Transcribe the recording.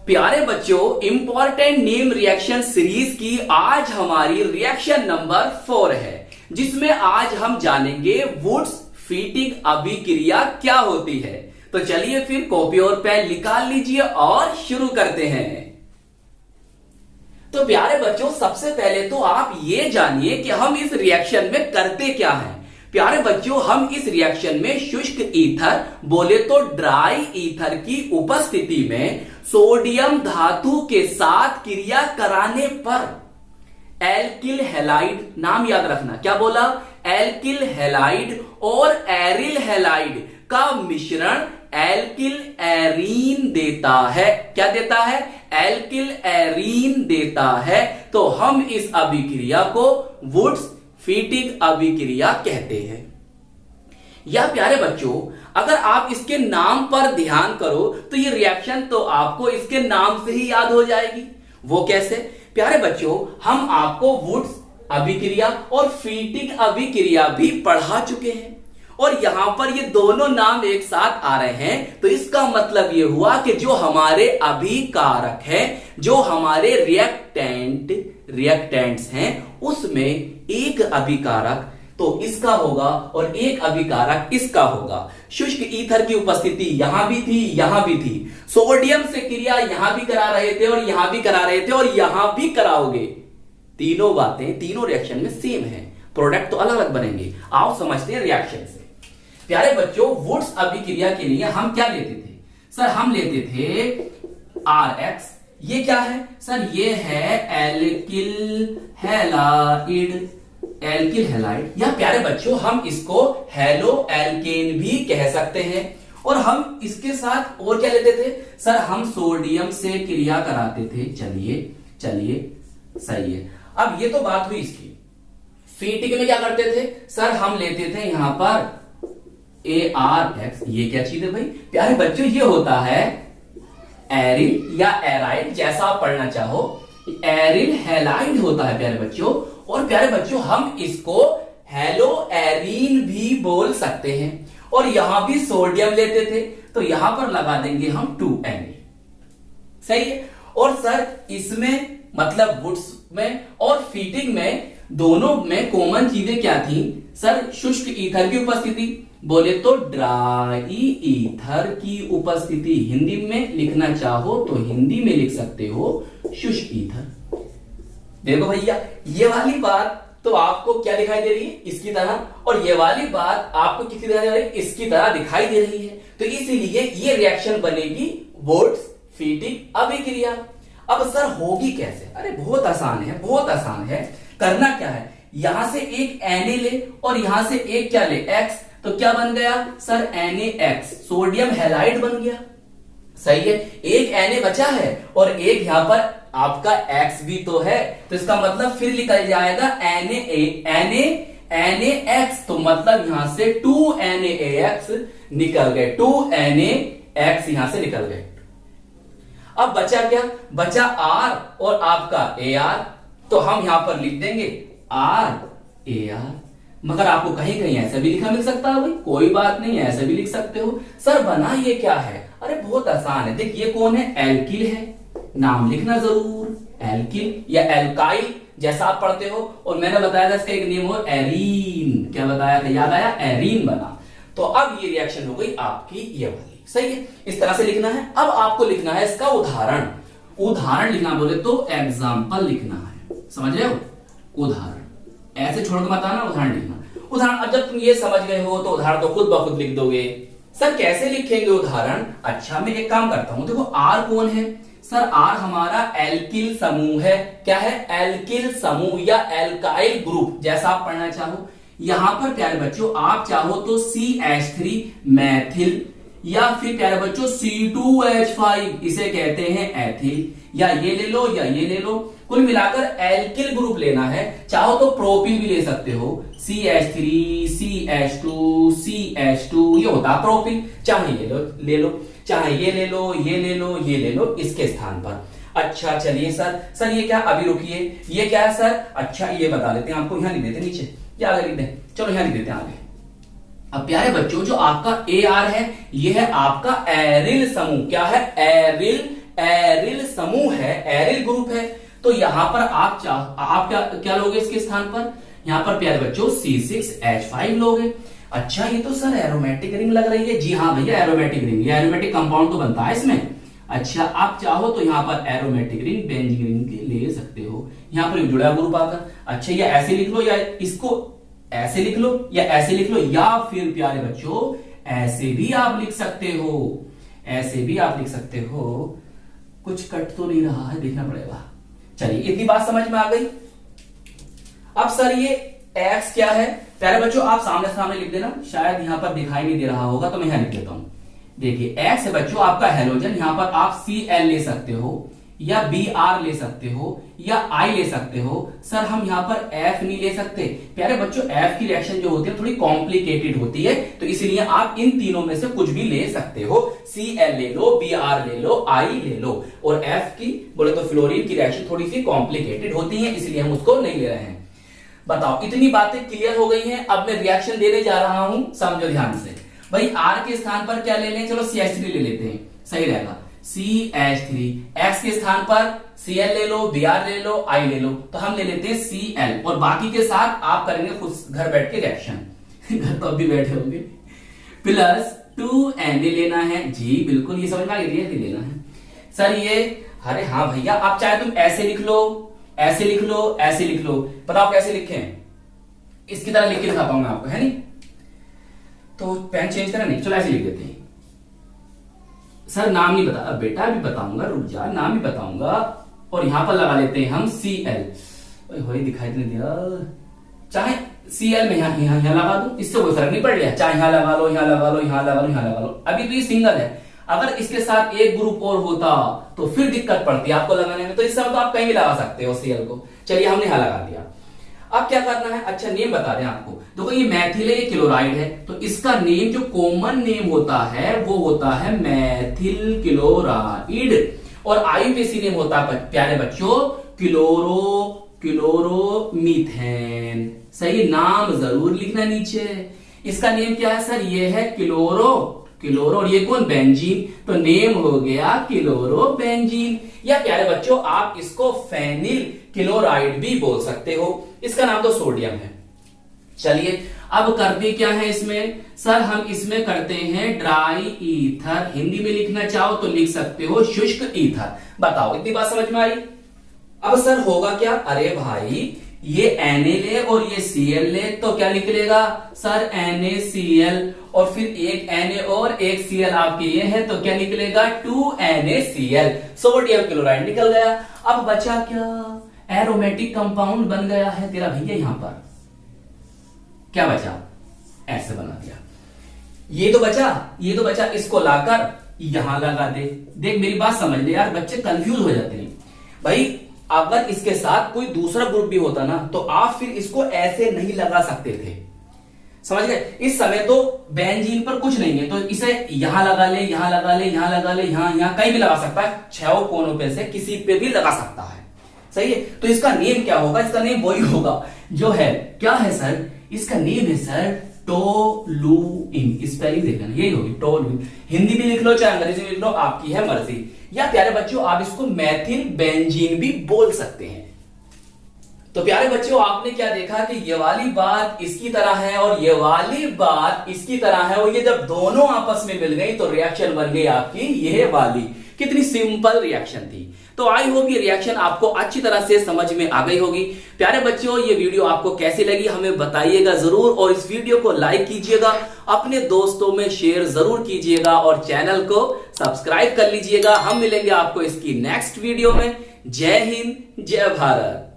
प्यारे बच्चों, important name reaction series की आज हमारी रिएक्शन नंबर 4 है, जिसमें आज हम जानेंगे वुड्स फीटिंग अभिक्रिया क्या होती है। तो चलिए फिर कॉपी और पेन निकाल लीजिए और शुरू करते हैं। तो प्यारे बच्चों, सबसे पहले तो आप ये जानिए कि हम इस रिएक्शन में करते क्या हैं। प्यारे बच्चों, हम इस रिएक्शन में शुष्क ईथर, बोले तो ड्राई ईथर की उपस्थिति में सोडियम धातु के साथ क्रिया कराने पर एल्किल हैलाइड, नाम याद रखना, क्या बोला, एल्किल हैलाइड और एरिल हैलाइड का मिश्रण एल्किल एरीन देता है। क्या देता है? एल्किल एरीन देता है। तो हम इस अभिक्रिया को वुड्स फीटिंग अभिक्रिया कहते हैं। या प्यारे बच्चों, अगर आप इसके नाम पर ध्यान करो तो ये रिएक्शन तो आपको इसके नाम से ही याद हो जाएगी। वो कैसे? प्यारे बच्चों, हम आपको वुड्स अभिक्रिया और फीटिंग अभिक्रिया भी पढ़ा चुके हैं और यहां पर ये दोनों नाम एक साथ आ रहे हैं, तो इसका मतलब ये हुआ कि जो हमारे अभिकारक हैं, जो हमारे रिएक्टेंट्स हैं, उसमें एक अभिकारक तो इसका होगा और एक अभिकारक इसका होगा। शुष्क ईथर की उपस्थिति यहां भी थी, यहां भी थी। सोडियम से क्रिया यहां भी करा रहे थे और यहां भी करा रहे थे और यहां भी कराओगे। तीनों बातें तीनों रिएक्शन में सेम है, प्रोडक्ट तो अलग अलग बनेंगे। आओ समझते हैं रिएक्शन से। प्यारे बच्चों, वुड्स अभिक्रिया के लिए हम क्या लेते थे? सर हम लेते थे RX। ये क्या है? सर ये है एल्किल हैलाइड। एल्किल हैलाइड, या प्यारे बच्चों हम इसको हेलो एल्केन भी कह सकते हैं। और हम इसके साथ और क्या लेते थे? सर हम सोडियम से क्रिया कराते थे। चलिए सही है। अब ये तो बात हुई इसकी। फीटिंग में क्या करते थे? सर हम लेते थे यहां पर ARX। ये क्या चीज है भाई? प्यारे बच्चों, ये होता है एरिल या एराइड, जैसा आप पढ़ना चाहो। एरिल हैलाइड होता है प्यारे बच्चों। और प्यारे बच्चों, हम इसको हेलो एरीन भी बोल सकते हैं। और यहां भी सोडियम लेते थे, तो यहां पर लगा देंगे हम 2Na। सही है। और सर इसमें मतलब वुड्स में और फीटिंग में दोनों में कॉमन चीजें क्या थी? सर शुष्क ईथर की उपस्थिति, बोले तो ड्राई ईथर की उपस्थिति। हिंदी में लिखना चाहो तो हिंदी में लिख सकते हो शुष्क ईथर। देखो भैया, ये वाली बात तो आपको क्या दिखाई दे रही है? इसकी तरह। और ये वाली बात आपको किसकी तरह दिखाई दे रही है? इसकी तरह दिखाई दे रही है। तो इसीलिए ये रिएक्शन बनेगी वुड्स फीटिंग अभिक्रिया। अब सर होगी कैसे? अरे बहुत आसान है, बहुत आसान है। करना क्या है? यहां से एक Na ले और यहां से एक क्या ले? X। तो क्या बन गया? सर NaX, सोडियम हैलाइड बन गया। सही है। एक Na बचा है और एक यहां पर आपका X भी तो है, तो इसका मतलब फिर निकल जाएगा NaX। तो मतलब यहां से 2NaX निकल गए, 2NaX यहां से निकल गए। अब बचा क्या? बचा R और आपका AR। तो हम यहां पर लिख देंगे RAR। मगर आपको कहीं कहीं ऐसा भी लिखा मिल सकता है भाई, कोई बात नहीं, ऐसा भी लिख सकते हो। सर बना ये क्या है? अरे बहुत आसान है। देख ये कौन है? एल्किल है। नाम लिखना जरूर, एल्किल या एल्काइल जैसा आप पढ़ते हो। और मैंने बताया था इसका एक नेम हो एरीन। क्या बताया था? याद आया? एरीन बना। तो अब ये रिएक्शन हो गई आपकी ये वाली। सही है। इस तरह से लिखना है। अब आपको लिखना है इसका उदाहरण। उदाहरण लिखना बोले तो एग्जाम्पल लिखना है, समझ रहे हो? उदाहरण ऐसे छोड़ के मत आना, उदाहरण लिखना। उदाहरण, अब जब तुम ये समझ गए हो तो उदाहरण तो खुद ब खुद लिख दोगे। सर कैसे लिखेंगे उदाहरण? अच्छा, मैं एक काम करता हूं। देखो R कौन है? सर R हमारा एल्किल समूह है। क्या है? एल्किल समूह या एल्काइल ग्रुप, जैसा आप पढ़ना चाहो। यहां पर प्यारे बच्चों आप चाहो तो CH3 मैथिल, या फिर प्यारे बच्चों C2H5 इसे कहते हैं एथिल, या ये ले लो या ये ले लो। कुल मिलाकर एल्किल ग्रुप लेना है। चाहो तो प्रोपिल भी ले सकते हो, CH3 CH2 CH2, ये होता है प्रोपिल। चाहे ये ले लो, चाहे ये ले लो, ये ले लो, ये ले लो इसके स्थान पर। अच्छा चलिए सर ये क्या? अभी रुकिए, ये क्या है सर? अच्छा ये बता देते हैं आपको, यहां लिख देते नीचे, या आगे लिख दें? चलो यहां लिख देते हैं आगे। अब प्यारे बच्चों, जो आपका AR है, ये है आपका एरिल समूह। क्या है? एरिल एरिल समूह है, एरिल ग्रुप है, तो यहां पर आप क्या लोगे इसके स्थान पर? यहां पर प्यारे बच्चों C6H5 लोगे। अच्छा, ये तो सर एरोमेटिक रिंग लग रही है। जी हाँ भैया, एरोमेटिक रिंग, ये एरोमेटिक कंपाउंड तो बनता है इसमें। अच्छा, आप चाहो तो यहां पर एरोमेटिक रिंग, बेंजीन रिंग ले सकते हो। यहां पर जुड़ा ग्रुप आकर, अच्छा ये ऐसे लिख लो या इसको ऐसे लिख लो या ऐसे लिख लो, या फिर प्यारे बच्चों ऐसे भी आप लिख सकते हो, ऐसे भी आप लिख सकते हो। कुछ कट तो नहीं रहा है, देखना पड़ेगा। चलिए, इतनी बात समझ में आ गई। अब सर ये X क्या है? प्यारे बच्चों आप सामने सामने लिख देना, शायद यहां पर दिखाई नहीं दे रहा होगा तो मैं यहां लिख देता हूं। देखिए X है बच्चों आपका हैलोजन, यहां पर आप Cl ले सकते हो या Br ले सकते हो या I ले सकते हो। सर हम यहां पर F नहीं ले सकते। प्यारे बच्चों F की रिएक्शन जो होती है थोड़ी कॉम्प्लिकेटेड होती है, तो इसलिए आप इन तीनों में से कुछ भी ले सकते हो। Cl ले लो, Br ले लो, I ले लो। और F की बोले तो फ्लोरीन की रिएक्शन थोड़ी सी कॉम्प्लिकेटेड होती है, इसलिए हम उसको नहीं ले रहे हैं। बताओ, इतनी बातें क्लियर हो गई हैं। अब मैं रिएक्शन देने जा रहा हूं, समझो ध्यान से। भाई R के स्थान पर क्या ले लें? चलो CH3 ले लेते हैं, सही रहेगा। CH3, X के स्थान पर Cl ले लो, Br ले लो, I ले लो, तो हम ले लेते हैं Cl, और बाकी के साथ आप करेंगे खुद घर बैठ के रिएक्शन। घर तो अभी बैठे होंगे। प्लस 2Na लेना है। जी बिल्कुल, ये समझ में आ गई, लेना है सर ये। अरे हाँ भैया, आप चाहे तुम ऐसे लिख लो, ऐसे लिख लो, ऐसे लिख लो। बताओ कैसे लिखें? इसकी तरह लिख के दिखाता हूं मैं आपको, है नहीं? तो पेन चेंज करना नहीं, चलो ऐसे लिख देते हैं। सर नाम नहीं बता, अब बेटा भी बताऊंगा, रुक जा, नाम भी बताऊंगा। और यहां पर लगा लेते हैं हम Cl। वही दिखाई नहीं दिया, चाहे Cl में यहां लगा दूं, इससे कोई फर्क नहीं पड़ रहा। चाहे यहां लगा लो, यहां लगा लो, यहां लगा लो, यहां लगा लो। अभी तो ये सिंगल है, अगर इसके साथ एक ग्रुप और होता तो फिर दिक्कत पड़ती है आपको लगाने में। तो इस समय तो आप कहीं भी लगा सकते हो Cl को। चलिए, हमने यहां लगा दिया। अब क्या करना है? अच्छा नेम बता दें आपको। देखो ये मैथिल है, ये क्लोराइड है, तो इसका नेम जो कॉमन नेम होता है वो होता है मैथिल क्लोराइड। और IUPAC नेम होता है प्यारे बच्चों क्लोरोमीथेन। सही, नाम जरूर लिखना नीचे। इसका नेम क्या है सर? ये है क्लोरो। और ये कौन? बेंजीन, तो नेम हो गया क्लोरोबेंजीन। या प्यारे बच्चों आप इसको फेनिल क्लोराइड भी बोल सकते हो। इसका नाम तो सोडियम है। चलिए, अब करते क्या है इसमें? सर हम इसमें करते हैं ड्राई ईथर। हिंदी में लिखना चाहो तो लिख सकते हो शुष्क ईथर। बताओ, इतनी बात समझ में आई? अब सर होगा क्या? अरे भाई ये Na ले और ये Cl ले, तो क्या निकलेगा सर? NaCl, और फिर एक Na और एक Cl आपके ये है, तो क्या निकलेगा? 2NaCl। सोडियम क्लोराइड निकल गया। अब बचा क्या? एरोमेटिक कंपाउंड बन गया है तेरा भैया। यहां पर क्या बचा? ऐसे बना दिया। ये तो बचा, इसको लाकर यहां लगा दे। देख मेरी बात समझ ले यार, बच्चे कंफ्यूज हो जाते हैं भाई। अगर इसके साथ कोई दूसरा ग्रुप भी होता ना, तो आप फिर इसको ऐसे नहीं लगा सकते थे, समझ गए? इस समय तो बेंजीन पर कुछ नहीं है, तो इसे यहां लगा ले, यहां लगा ले, यहां लगा ले, यहां कहीं भी लगा सकता है। 6 कोनों पे से किसी पे भी लगा सकता है, सही है? तो इसका नेम क्या होगा? इसका नेम वही होगा जो है, क्या है सर? इसका नेम है सर टोलुइन। स्पेलिंग देखना, यही होगी टोलुइन। हिंदी भी लिख लो चाहे अंग्रेजी में लिख लो, आपकी है मर्जी। या प्यारे बच्चों आप इसको मैथिल बेंजीन भी बोल सकते हैं। तो प्यारे बच्चों आपने क्या देखा कि ये वाली बात इसकी तरह है और ये वाली बात इसकी तरह है, और ये जब दोनों आपस में मिल गई तो रिएक्शन बन गई आपकी ये वाली। कितनी सिंपल रिएक्शन थी। तो आई होप ये रिएक्शन आपको अच्छी तरह से समझ में आ गई होगी। प्यारे बच्चों ये वीडियो आपको कैसी लगी हमें बताइएगा जरूर, और इस वीडियो को लाइक कीजिएगा, अपने दोस्तों में शेयर जरूर कीजिएगा, और चैनल को सब्सक्राइब कर लीजिएगा। हम मिलेंगे आपको इसकी नेक्स्ट वीडियो में। जय हिंद, जय भारत।